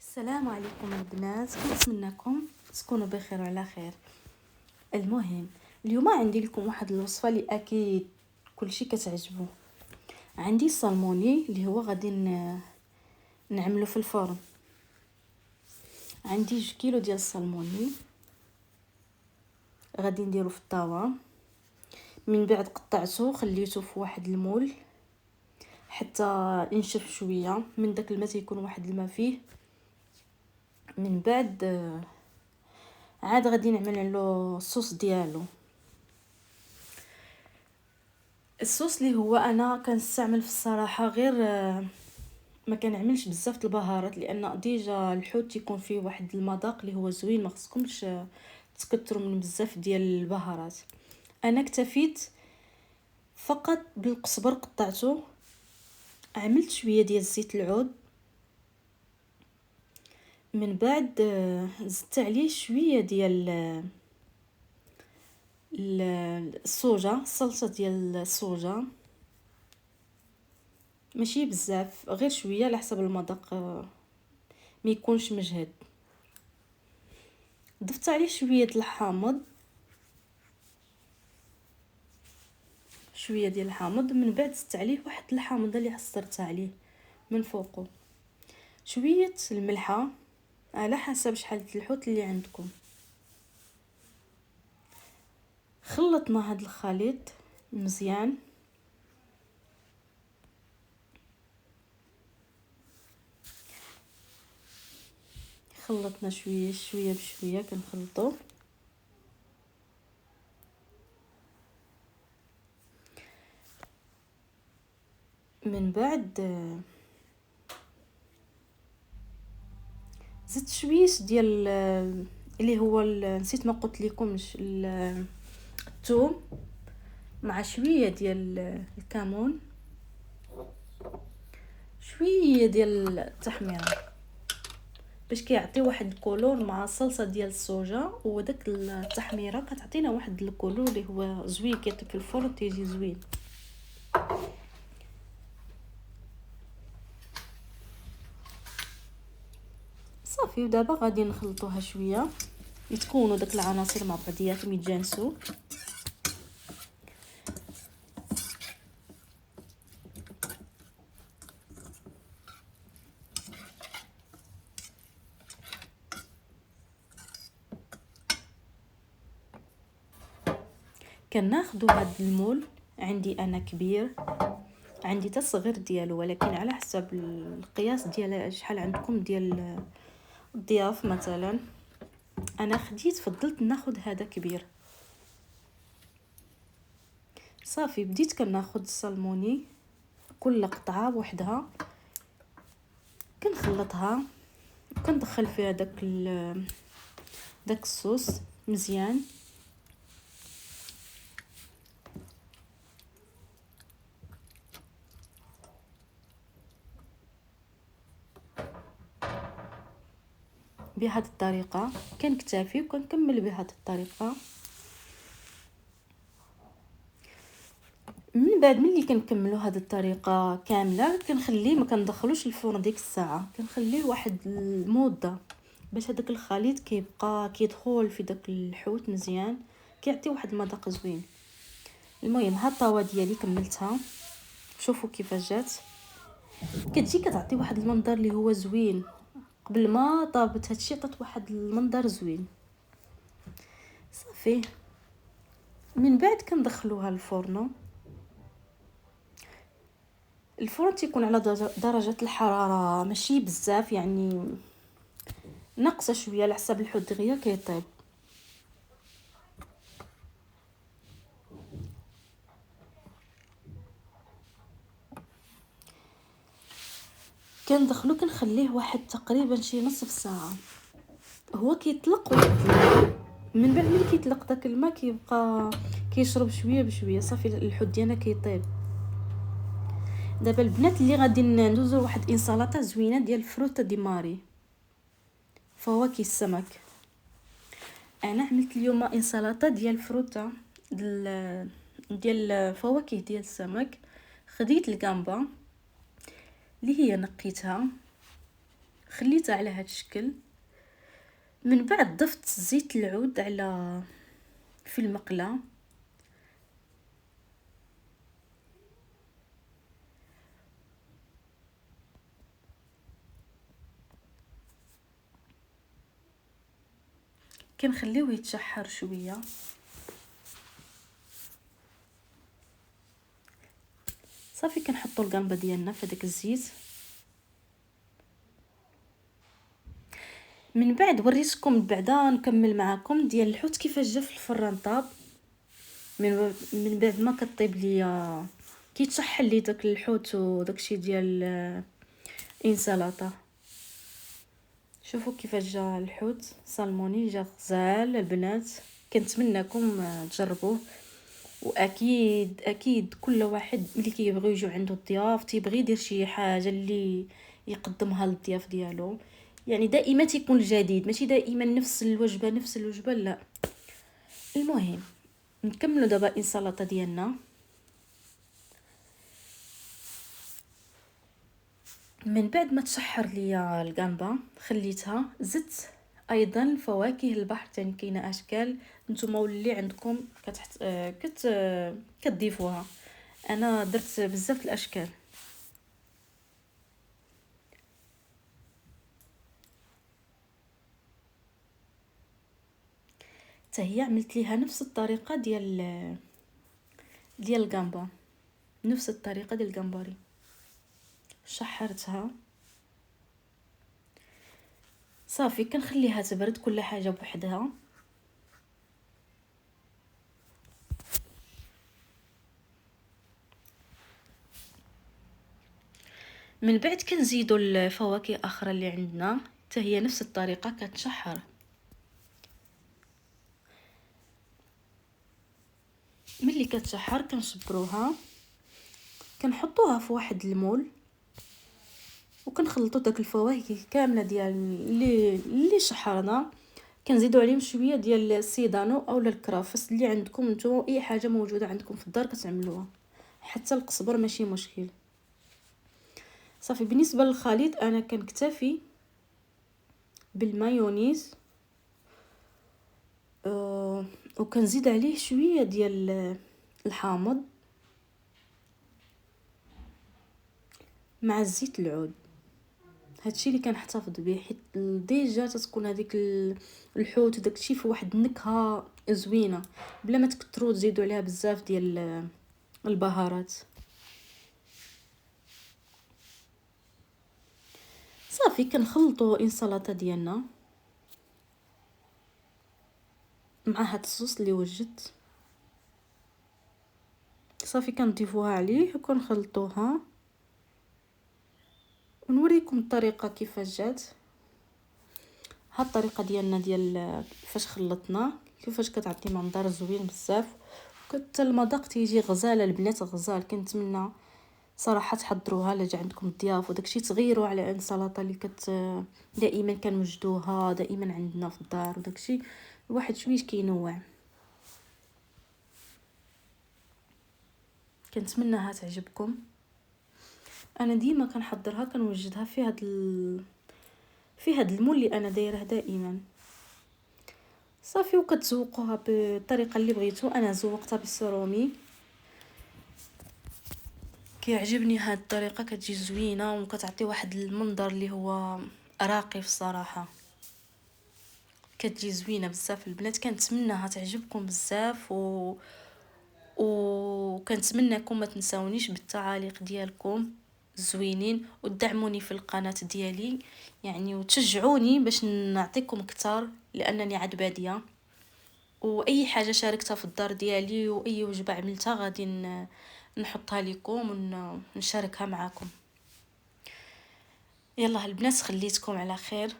السلام عليكم البنات، كنتمنىكم تكونوا بخير وعلى خير. المهم اليوم عندي لكم واحد الوصفه اللي اكيد كلشي كتعجبو. عندي السلموني اللي هو غادي نعملو في الفرن. عندي 2 كيلو ديال السلموني غادي نديرو في الطاوه، من بعد قطعته خليته في واحد المول حتى ينشف شويه من داك الماء، تيكون واحد الماء فيه. من بعد عاد غادي نعمل له الصوص ديالو. الصوص اللي هو انا كنستعمل في الصراحه غير ما كنعملش بزاف البهارات، لان ديجا الحوت يكون فيه واحد المذاق اللي هو زوين، ما خصكمش تكثروا من بزاف ديال البهارات. انا اكتفيت فقط بالقزبر، قطعته، عملت شويه ديال زيت العود، من بعد زدت عليه شويه ديال الصوجه، الصلصه ديال الصوجه، ماشي بزاف، غير شويه على حسب المذاق، ما يكونش مجهد. ضفت عليه شويه الحامض، شويه ديال الحامض، من بعد زدت عليه واحد الحامضه اللي عصرت عليه من فوقه، شويه الملحه على حسب شحال الحوت اللي عندكم. خلطنا هذا الخليط مزيان، خلطنا شويه شويه بشويه كنخلطوه. من بعد زدت شويه ديال اللي هو نسيت ما قلت لكمش، الثوم مع شويه ديال الكمون، شويه ديال التحميره باش كيعطي واحد الكولور مع الصلصه ديال الصوجا، وداك التحميره كتعطينا واحد الكولور اللي هو زوين، كيطيب في الفرن تيجي زوين. صافي، ودابا غادي نخلطوها شويه يتكونوا داك العناصر مع بعضياتهم يتجانسوا. كناخذوا هذا المول، عندي انا كبير، عندي حتى الصغير ديالو، ولكن على حسب القياس ديال شحال عندكم ديال الضياف. مثلا انا فضلت ناخذ هذا كبير. صافي، بديت كناخذ السلموني كل قطعه بوحدها، كنخلطها وكندخل فيها داك الصوص مزيان. بهذه الطريقه كنكتفي وكنكمل بهذه الطريقه. من بعد ملي كنكملوا هذه الطريقه كامله كنخليه، ما كندخلوش الفرن ديك الساعه، كنخليه واحد المده باش هذاك الخليط كيبقى كيدخل في داك الحوت مزيان، كيعطي واحد المذاق زوين. المهم ها الطاوه ديالي كملتها، شوفوا كيفاش جات، كتجي كتعطي واحد المنظر اللي هو زوين. قبل ما طابت هادشي عطات واحد المنظر زوين. صافي، من بعد كندخلوها للفرن. الفرن تيكون على درجه الحراره ماشي بزاف، يعني ناقصه شويه على حسب الحوت دغيا كيطيب. كندخلو كنخليه واحد تقريبا شي نصف ساعه، هو كيطلق واحد الماء. من بعد ملي كيطلق داك الماء كيبقى كيشرب شويه بشويه، صافي الحوت ديالنا كيطيب. دابا البنات اللي غادي ندوزو واحد انسلاطه زوينه ديال الفروت دي ماري، فواكه السمك. انا عملت اليوم انسلاطه ديال الفروتا ديال فواكه ديال السمك. خديت الجامبه اللي هي نقيتها، خليتها على هذا الشكل. من بعد ضفت زيت العود على في المقله، كنخليوه يتشحر شويه. صافي كنحطوا القنبه ديالنا في داك الزيت. من بعد وريتكم بعدا نكمل معكم ديال الحوت كيفاش جا في الفران طاب. من بعد ما كطيب ليا كيتشحل لي داك الحوت وداكشي ديال انسلطه. شوفوا كيفاش جا الحوت سالموني، جا غزال البنات. كنتمنىكم تجربوه، واكيد اكيد كل واحد ملي كيبغي يجوا عنده الضياف تيبغي يدير شي حاجه اللي يقدمها للضياف ديالو. يعني دائما تيكون الجديد، ماشي دائما نفس الوجبه لا. المهم نكملوا دابا الانسلطه ديالنا. من بعد ما تشحر ليا القنبه خليتها، زدت ايضا فواكه البحر تاني كاينه اشكال نتوما واللي عندكم كتضيفوها. انا درت بزاف الاشكال. حتى هي عملت ليها نفس الطريقه ديال القنبه، نفس الطريقه ديال القنبري. شحرتها صافي كنخليها تبرد كل حاجه بوحدها. من بعد كنزيدوا الفواكه اخرى اللي عندنا حتى هي نفس الطريقه كتشحر. ملي كتشحر كنصبروها، كنحطوها في واحد المول، وكنخلطوا داك الفواكه كامله ديال اللي شحرنا. كنزيدوا عليهم شويه ديال السيدانو اولا الكرافس اللي عندكم نتوما، اي حاجه موجوده عندكم في الدار كتعملوها، حتى القزبر ماشي مشكل. صافي بالنسبه للخليط انا كنكتفي بالمايونيز، وكنزيد عليه شويه ديال الحامض مع الزيت العود. هادشي اللي كنحتفظ به، حيت ديجا تتكون هذيك الحوت وداكشي في واحد النكهه زوينه، بلا ما تكثروا تزيدوا عليها بزاف ديال البهارات. صافي كنخلطوا انسلطه ديالنا مع هاد الصوص اللي وجدت. صافي كنضيفوها عليه وكنخلطوها، ونوريكم الطريقه كيفاش جات. ها الطريقه ديالنا ديال فاش خلطنا كيفاش كتعطي منظر زوين بزاف، حتى المذاق تيجي غزال البنات، غزال. كنتمنى صراحه تحضروها الا جا عندكم الضياف وداكشي، تغيروا على السلطه اللي دائما كنوجدوها دائما عندنا في الدار وداكشي، الواحد شويه كينوع. كنتمنىها تعجبكم. انا ديما كنحضرها كنوجدها في هاد المول اللي انا دايره دائما. صافي وكتزوقوها بالطريقه اللي بغيتو. انا زوقتها بالسرومي، كيعجبني هاد الطريقه، كتجي زوينه وكتعطي واحد المنظر اللي هو راقي في الصراحه، كتجي زوينه بزاف البنات. كنتمنىها تعجبكم بزاف وكنتمنىكم ما تنساونيش بالتعاليق ديالكم زوينين، ودعموني في القناه ديالي يعني، وتشجعوني باش نعطيكم اكثر، لانني عاد باديه. واي حاجه شاركتها في الدار ديالي واي وجبه عملتها غادي نحطها لكم ونشاركها معكم. يلا البنات خليتكم على خير.